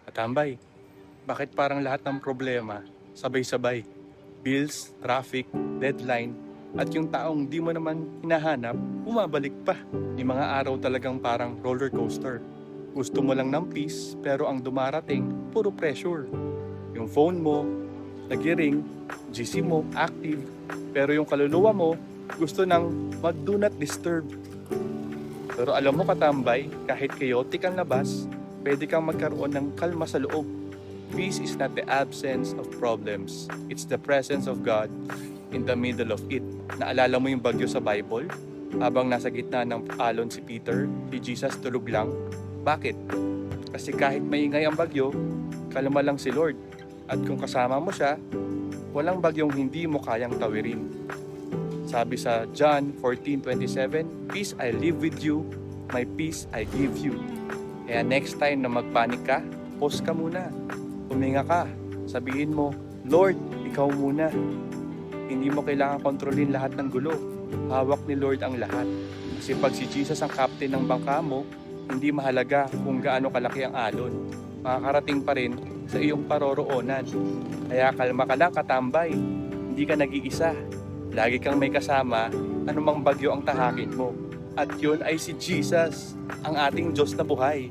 Katambay, bakit parang lahat ng problema sabay-sabay? Bills, traffic, deadline, at yung taong di mo naman hinahanap, bumabalik pa. May mga araw talagang parang roller coaster. Gusto mo lang ng peace, pero ang dumarating, puro pressure. Yung phone mo, nag-ring, GC mo, active, pero yung kaluluwa mo, gusto ng mag-do not disturb. Pero alam mo katambay, kahit chaotic ang labas, pwede kang magkaroon ng kalma sa loob. Peace is not the absence of problems. It's the presence of God in the middle of it. Naalala mo yung bagyo sa Bible? Habang nasa gitna ng alon si Peter, si Jesus tulog lang. Bakit? Kasi kahit maingay ang bagyo, kalma lang si Lord. At kung kasama mo siya, walang bagyong hindi mo kayang tawirin. Sabi sa John 14:27, "Peace I live with you, my peace I give you." Kaya next time na magpanik ka, pause ka muna. Huminga ka. Sabihin mo, "Lord, ikaw muna." Hindi mo kailangan kontrolin lahat ng gulo. Hawak ni Lord ang lahat. Kasi pag si Jesus ang captain ng bangka mo, hindi mahalaga kung gaano kalaki ang alon. Makakarating pa rin sa iyong paroroonan. Kaya kalma ka lang katambay. Hindi ka nag-iisa. Lagi kang may kasama, anumang bagyo ang tahakin mo. At yun ay si Jesus, ang ating Diyos na buhay.